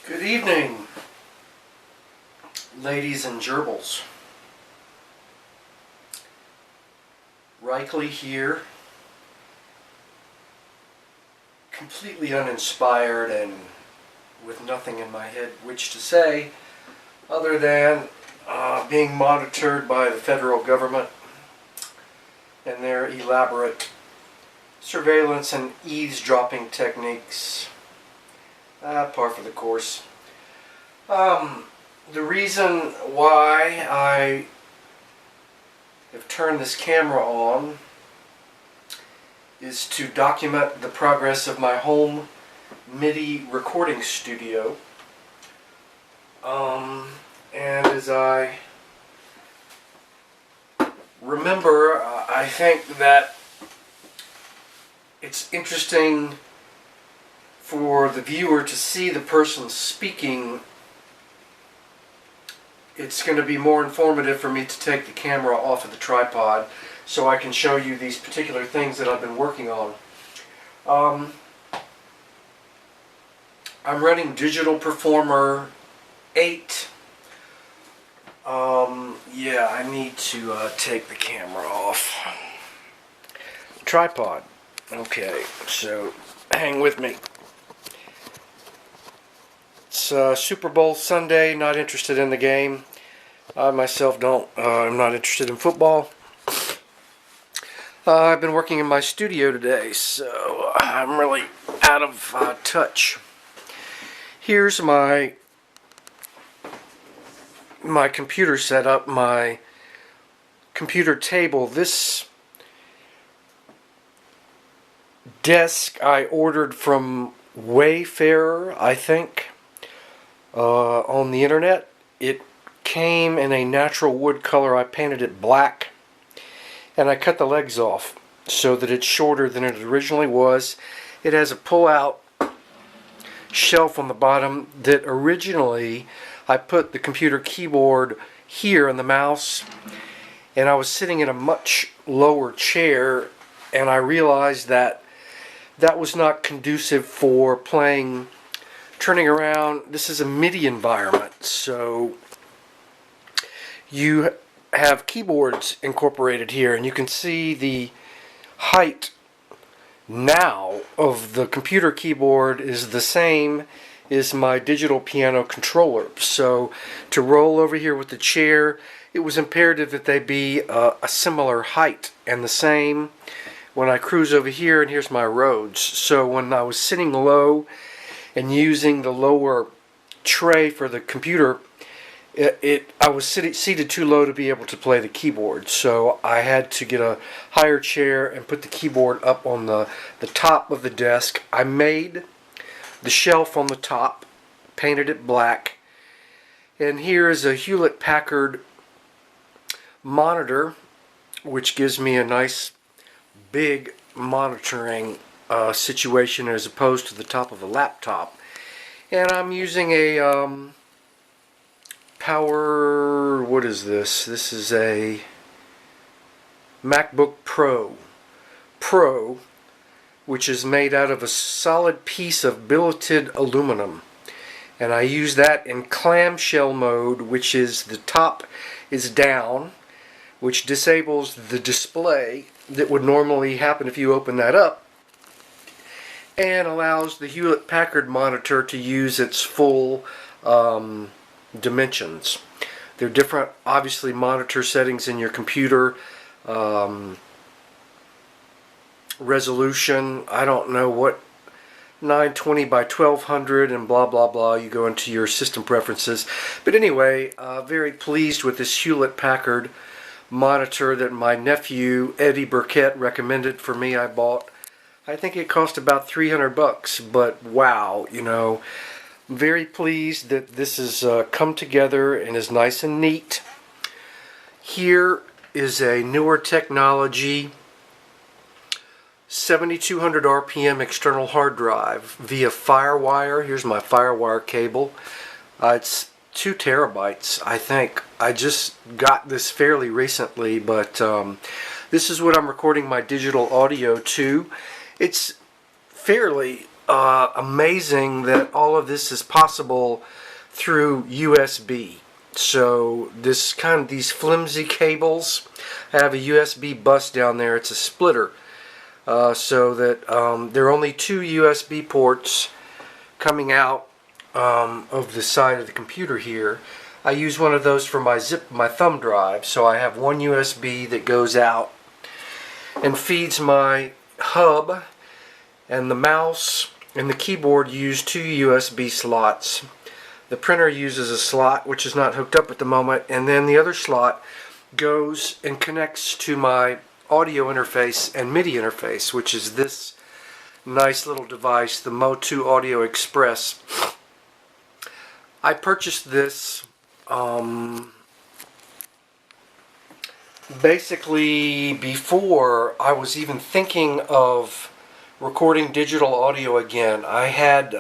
Good evening, ladies and gerbils. Reichle here, completely uninspired and with nothing in my head which to say other than being monitored by the federal government and their elaborate surveillance and eavesdropping techniques. Par for the course. The reason why I have turned this camera on is to document the progress of my home MIDI recording studio. And as I remember, I think that it's interesting for the viewer to see the person speaking. It's going to be more informative for me to take the camera off of the tripod so I can show you these particular things that I've been working on. I'm running Digital Performer 8. Yeah, I need to take the camera off. Tripod. Okay, so hang with me. It's Super Bowl Sunday, not interested in the game. I myself I'm not interested in football. I've been working in my studio today, so I'm really out of touch. Here's my computer setup, my computer table. This desk I ordered from Wayfarer, I think. On the internet. It came in a natural wood color. I painted it black and I cut the legs off so that it's shorter than it originally was. It has a pull-out shelf on the bottom that originally I put the computer keyboard here and the mouse, and I was sitting in a much lower chair and I realized that that was not conducive for playing. Turning around, this is a MIDI environment, so you have keyboards incorporated here, and you can see the height now of the computer keyboard is the same as my digital piano controller. So to roll over here with the chair, it was imperative that they be a similar height and the same when I cruise over here, and here's my Rhodes. So when I was sitting low and using the lower tray for the computer, I was seated too low to be able to play the keyboard. So I had to get a higher chair and put the keyboard up on the top of the desk. I made the shelf on the top, painted it black, and here is a Hewlett-Packard monitor, which gives me a nice big monitoring situation as opposed to the top of a laptop. And I'm using a what is this? This is a MacBook Pro, which is made out of a solid piece of billeted aluminum. And I use that in clamshell mode, which is the top is down, which disables the display that would normally happen if you open that up, and allows the Hewlett-Packard monitor to use its full dimensions. There are different, obviously, monitor settings in your computer. Resolution, I don't know what, 920 by 1200 and blah blah blah. You go into your system preferences. But anyway, very pleased with this Hewlett-Packard monitor that my nephew Eddie Burkett recommended for me. I bought. I think it cost about $300, but wow, you know, very pleased that this has come together and is nice and neat. Here is a newer technology 7200 RPM external hard drive via FireWire. Here's my FireWire cable. It's 2 terabytes, I think. I just got this fairly recently, but this is what I'm recording my digital audio to. It's fairly amazing that all of this is possible through USB. So these flimsy cables, I have a USB bus down there. It's a splitter, so that there are only two USB ports coming out of the side of the computer here. I use one of those for my thumb drive, so I have one USB that goes out and feeds my hub, and the mouse and the keyboard use two USB slots. The printer uses a slot which is not hooked up at the moment, and then the other slot goes and connects to my audio interface and MIDI interface, which is this nice little device, the MOTU Audio Express. I purchased this basically before I was even thinking of recording digital audio again. I had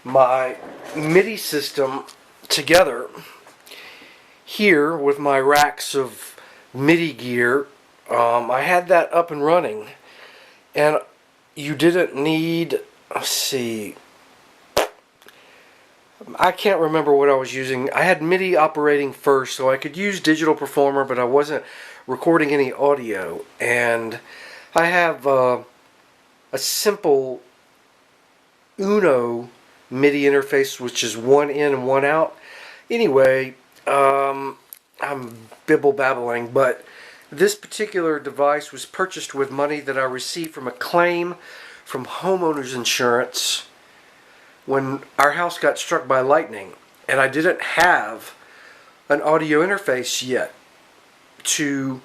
my MIDI system together here with my racks of MIDI gear. I had that up and running, and you didn't need, let's see, I can't remember what I was using. I had MIDI operating first, so I could use Digital Performer, but I wasn't recording any audio. And I have a simple Uno MIDI interface, which is one in and one out. Anyway, I'm bibble-babbling, but this particular device was purchased with money that I received from a claim from homeowners insurance when our house got struck by lightning, and I didn't have an audio interface yet to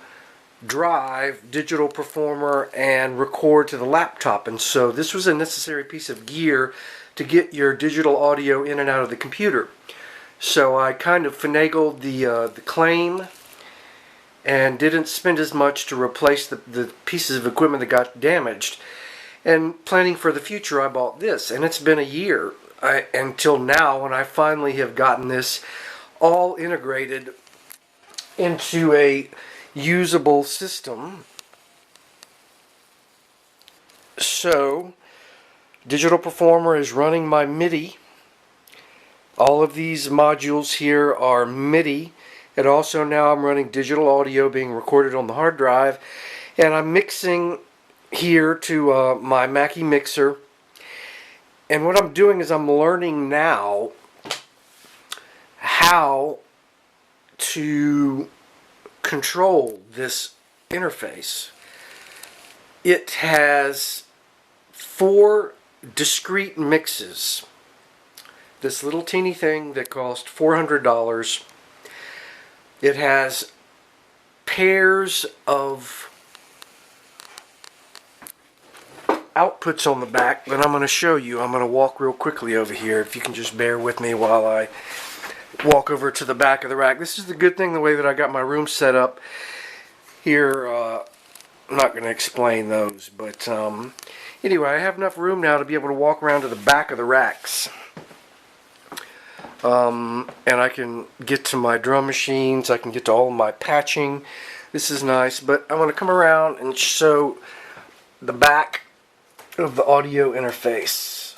drive Digital Performer and record to the laptop, and so this was a necessary piece of gear to get your digital audio in and out of the computer. So I kind of finagled the claim and didn't spend as much to replace the pieces of equipment that got damaged. And planning for the future, I bought this, and it's been a year until now when I finally have gotten this all integrated into a usable system. So Digital Performer is running my MIDI. All of these modules here are MIDI, and also now I'm running digital audio being recorded on the hard drive, and I'm mixing here to my Mackie mixer. And what I'm doing is I'm learning now how to control this interface. It has 4 discrete mixes. This little teeny thing that cost $400. It has pairs of outputs on the back that I'm going to show you. I'm going to walk real quickly over here, if you can just bear with me while I walk over to the back of the rack. This is the good thing, the way that I got my room set up here. I'm not going to explain those, but anyway, I have enough room now to be able to walk around to the back of the racks. And I can get to my drum machines, I can get to all of my patching. This is nice, but I'm going to come around and show the back of the audio interface,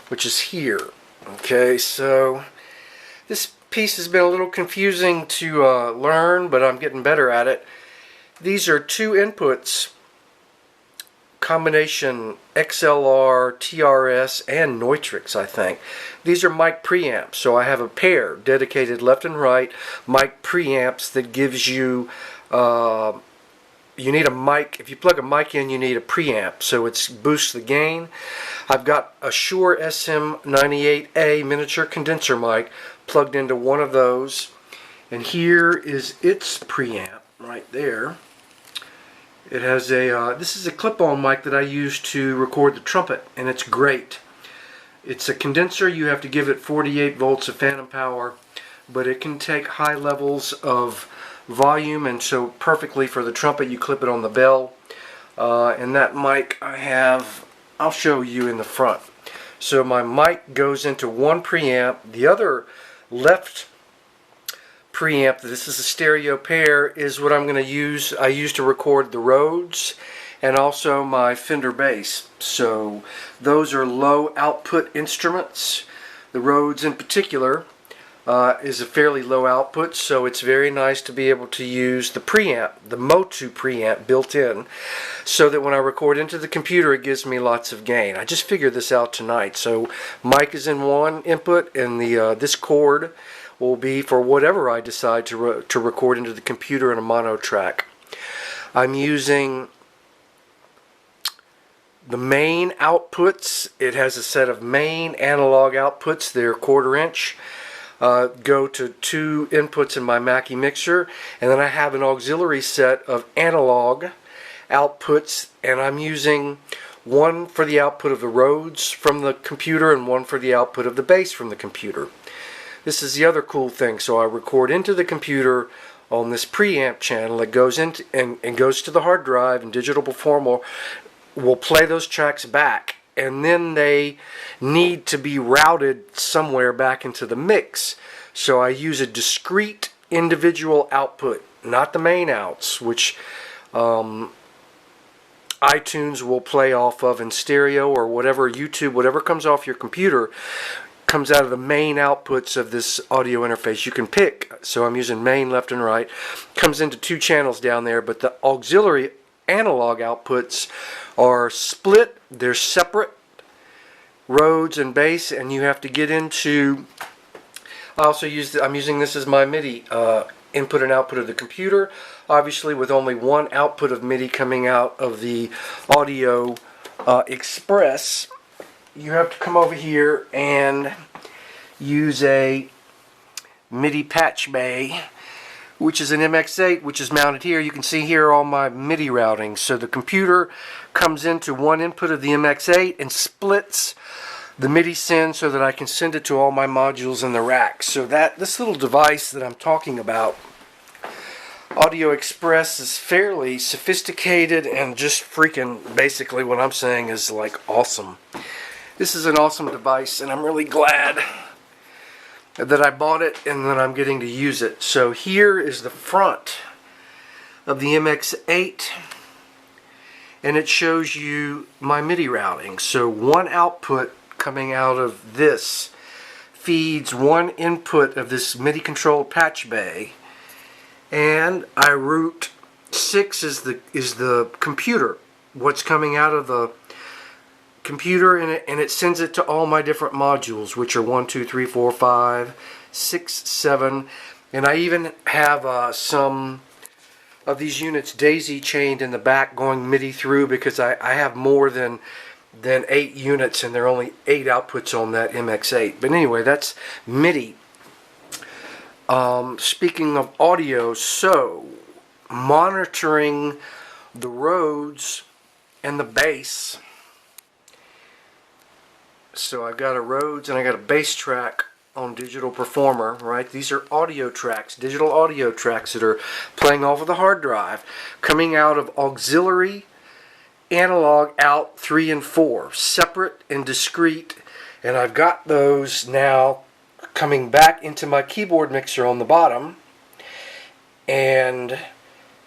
which is here. Okay, so this piece has been a little confusing to learn, but I'm getting better at it. These are 2 inputs, combination XLR, TRS, and Neutrix, I think. These are mic preamps, so I have a pair dedicated left and right mic preamps that gives you you need a mic. If you plug a mic in, you need a preamp, so it boosts the gain. I've got a Shure SM98A miniature condenser mic plugged into one of those, and here is its preamp right there. It has a this is a clip-on mic that I use to record the trumpet, and it's great. It's a condenser. You have to give it 48 volts of phantom power, but it can take high levels of volume, and so perfectly for the trumpet you clip it on the bell. And that mic I have, I'll show you in the front. So my mic goes into one preamp. The other left preamp, this is a stereo pair, is what I'm going to use. I use to record the Rhodes and also my Fender bass. So those are low output instruments. The Rhodes in particular is a fairly low output, so it's very nice to be able to use the preamp, the MOTU preamp built in, so that when I record into the computer it gives me lots of gain. I just figured this out tonight. So mic is in one input, and the this cord will be for whatever I decide to record into the computer in a mono track. I'm using the main outputs. It has a set of main analog outputs. They're 1/4 inch. Go to 2 inputs in my Mackie mixer, and then I have an auxiliary set of analog outputs, and I'm using one for the output of the Rhodes from the computer and one for the output of the bass from the computer. This is the other cool thing. So I record into the computer on this preamp channel. It goes into and goes to the hard drive, and Digital Performer will play those tracks back, and then they need to be routed somewhere back into the mix. So I use a discrete individual output, not the main outs, which iTunes will play off of in stereo, or whatever, YouTube, whatever comes off your computer comes out of the main outputs of this audio interface. You can pick, so I'm using main, left and right. Comes into 2 channels down there, but the auxiliary analog outputs are split. They're separate, Rhodes and bass, and you have to get into. I also I'm using this as my MIDI input and output of the computer, obviously with only one output of MIDI coming out of the Audio Express. You have to come over here and use a MIDI patch bay, which is an MX8, which is mounted here. You can see here all my MIDI routing. So the computer comes into one input of the MX8 and splits the MIDI send so that I can send it to all my modules in the rack. So that this little device that I'm talking about, Audio Express, is fairly sophisticated and just freaking, basically what I'm saying is like awesome. This is an awesome device, and I'm really glad that I bought it and that I'm getting to use it. So here is the front of the MX8, and it shows you my MIDI routing. So one output coming out of this feeds one input of this MIDI controlled patch bay, and I route 6 is the computer, what's coming out of the computer, and it sends it to all my different modules, which are 1, 2, 3, 4, 5, 6, 7, and I even have some of these units daisy chained in the back going MIDI through, because I have more than 8 units, and there are only 8 outputs on that MX8. But anyway, that's MIDI. Speaking of audio, so monitoring the Rhodes and the bass. So I've got a Rhodes and I got a bass track on Digital Performer, right? These are audio tracks, digital audio tracks that are playing off of the hard drive, coming out of auxiliary analog out 3 and 4, separate and discrete, and I've got those now coming back into my keyboard mixer on the bottom and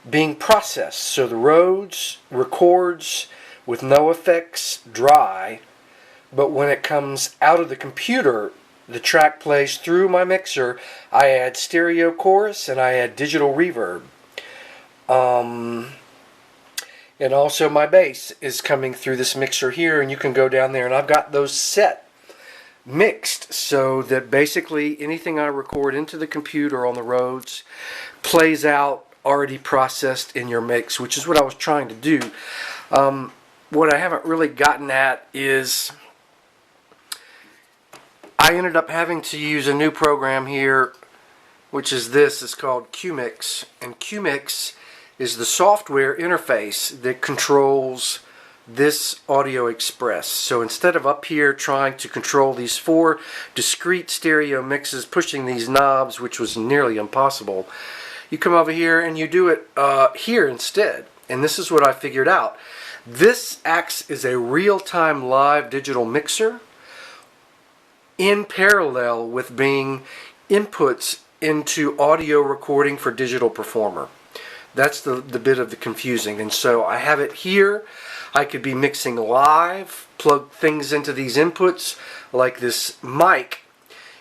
being processed. So the Rhodes records with no effects, dry, but when it comes out of the computer, the track plays through my mixer. I add stereo chorus and I add digital reverb. And also my bass is coming through this mixer here, and you can go down there, and I've got those set mixed so that basically anything I record into the computer on the Rhodes plays out already processed in your mix, which is what I was trying to do. What I haven't really gotten at is I ended up having to use a new program here, which is this. It's called CueMix, and CueMix is the software interface that controls this Audio Express. So instead of up here trying to control these 4 discrete stereo mixes, pushing these knobs, which was nearly impossible, you come over here and you do it here instead. And this is what I figured out. This acts as a real-time live digital mixer in parallel with being inputs into audio recording for Digital Performer. That's the bit of the confusing. And so I have it here. I could be mixing live, plug things into these inputs like this mic,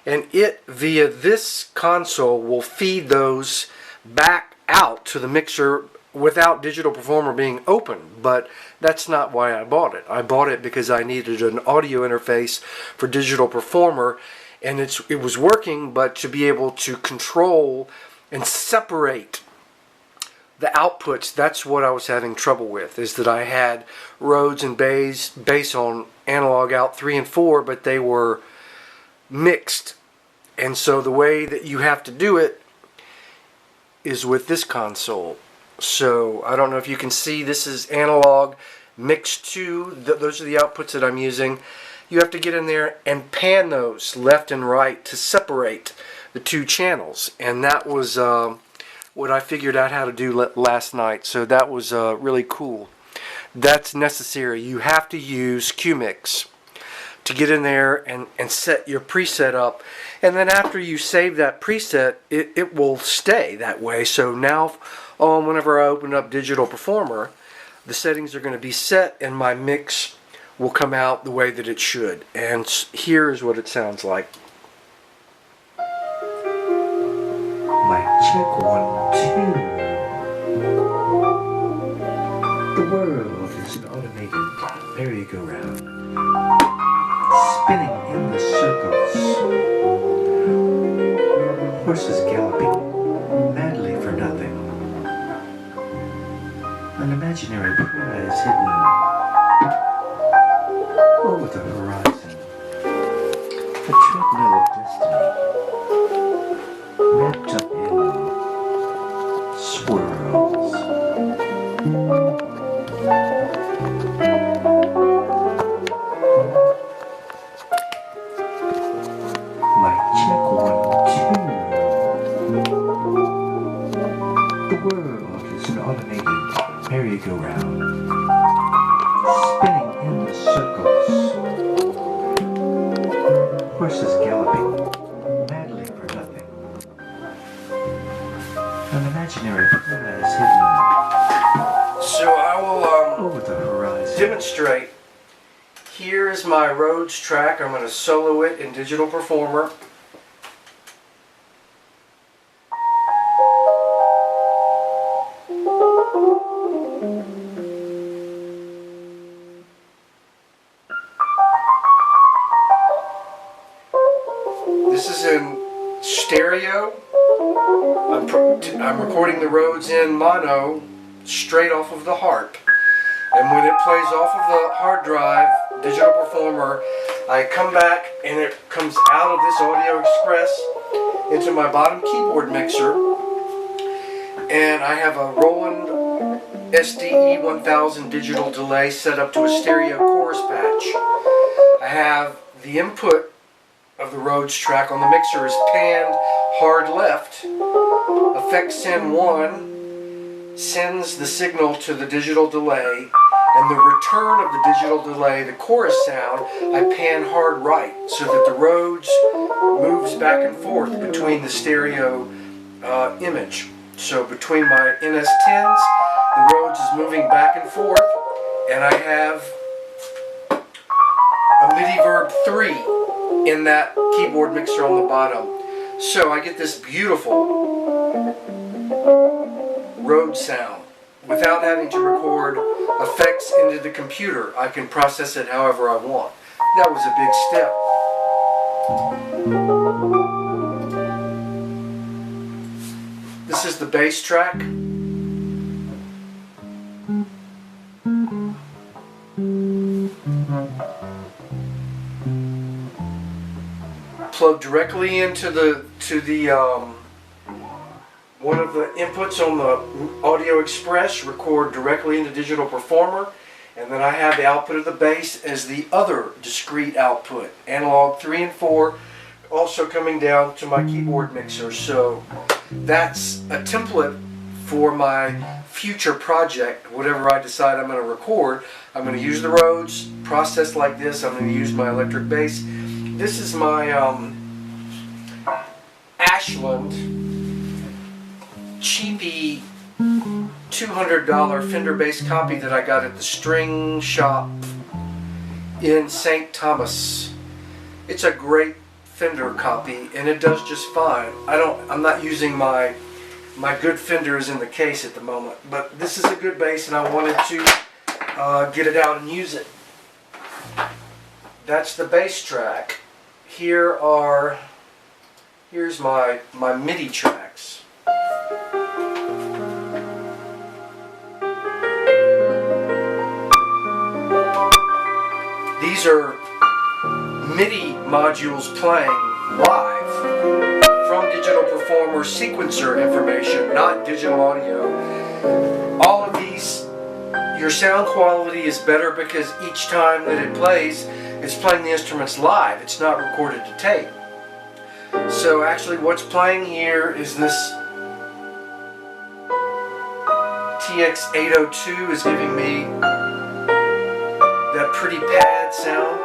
and it via this console will feed those back out to the mixer without Digital Performer being open. But that's not why I bought it. I bought it because I needed an audio interface for Digital Performer, and it was working, but to be able to control and separate the outputs, that's what I was having trouble with, is that I had Rhodes and bass on analog out 3 and 4, but they were mixed. And so the way that you have to do it is with this console. So I don't know if you can see, this is analog mixed to, those are the outputs that I'm using. You have to get in there and pan those left and right to separate the two channels. And that was what I figured out how to do last night. So that was really cool. That's necessary. You have to use CueMix to get in there and set your preset up. And then after you save that preset, it will stay that way. So now whenever I open up Digital Performer, the settings are going to be set and my mix will come out the way that it should. And here is what it sounds like. Mic check 1, 2. The world is an automated merry-go-round, spinning endless circles. Horses galloping madly for nothing. An imaginary prize hidden over the horizon. A treadmill of destiny, wrapped up in swirls. Mic check 1, 2. The world is an automated merry-go-round, spinning endless circles. Horses galloping madly for nothing. An imaginary prize hidden So I will over the horizon. demonstrate. Here is my Rhodes track. I'm going to solo it in Digital Performer. This is in stereo. I'm recording the Rhodes in mono straight off of the harp. And when it plays off of the hard drive, Digital Performer, I come back and it comes out of this Audio Express into my bottom keyboard mixer. And I have a Roland SDE 1000 digital delay set up to a stereo chorus patch. I have the input of the Rhodes track on the mixer is panned hard left. Effects send 1 sends the signal to the digital delay, and the return of the digital delay, the chorus sound, I pan hard right so that the Rhodes moves back and forth between the stereo image. So between my NS10s, the Rhodes is moving back and forth, and I have a MIDI verb 3 in that keyboard mixer on the bottom. So I get this beautiful Rhodes sound without having to record effects into the computer. I can process it however I want. That was a big step. This is the bass track. Plug directly into the one of the inputs on the Audio Express, record directly into Digital Performer, and then I have the output of the bass as the other discrete output, analog 3 and 4, also coming down to my keyboard mixer. So that's a template for my future project. Whatever I decide I'm going to record, I'm going to use the Rhodes, process like this. I'm going to use my electric bass. This is my Ashland cheapy $200 Fender bass copy that I got at the string shop in St. Thomas. It's a great Fender copy, and it does just fine. I'm not using my good Fenders in the case at the moment, but this is a good bass, and I wanted to get it out and use it. That's the bass track. Here's my MIDI tracks. These are MIDI modules playing live from Digital Performer sequencer information, not digital audio. All of these, your sound quality is better because each time that it plays, it's playing the instruments live. It's not recorded to tape. So actually what's playing here is this TX-802 is giving me that pretty pad sound.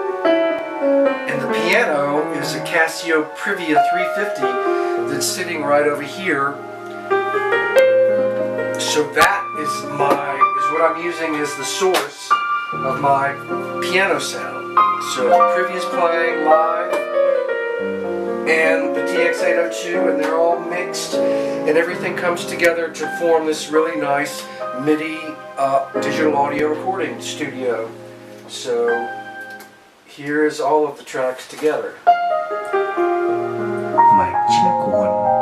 And the piano is a Casio Privia 350 that's sitting right over here. So that is what I'm using as the source of my piano sound. So the Privia's playing live, and the TX-802, and they're all mixed, and everything comes together to form this really nice MIDI digital audio recording studio. So here's all of the tracks together. Mic check 1,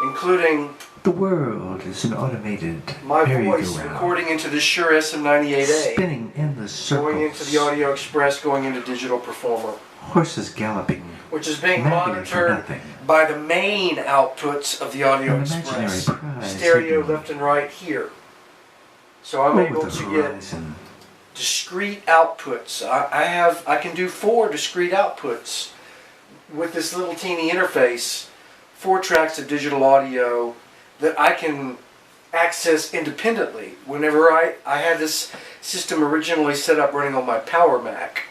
2. Including The world is an automated my voice merry-go-round, recording into the Shure SM98A, spinning endless circles, going into the Audio Express, going into Digital Performer, horses galloping, which is being madly for monitored nothing. by the main outputs of the Audio An imaginary Express, prize stereo hidden left and right here. So I'm over able the to get horizon. discrete outputs. I can do 4 discrete outputs with this little teeny interface, 4 tracks of digital audio that I can access independently. Whenever I had this system originally set up running on my Power Mac,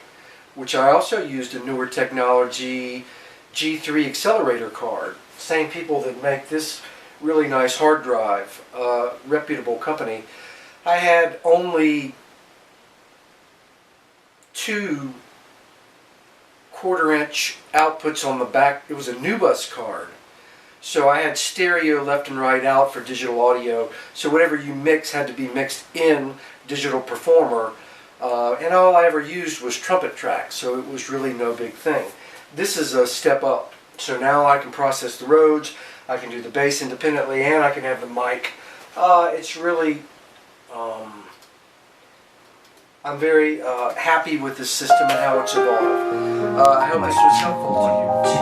which I also used a newer technology G3 accelerator card. Same people that make this really nice hard drive, reputable company. I had only 2 1/4-inch outputs on the back. It was a Nubus card. So I had stereo left and right out for digital audio. So whatever you mix had to be mixed in Digital Performer. And all I ever used was trumpet tracks, so it was really no big thing. This is a step up. So now I can process the Rhodes, I can do the bass independently, and I can have the mic. It's really, I'm very happy with this system and how it's evolved. I hope this was helpful to you.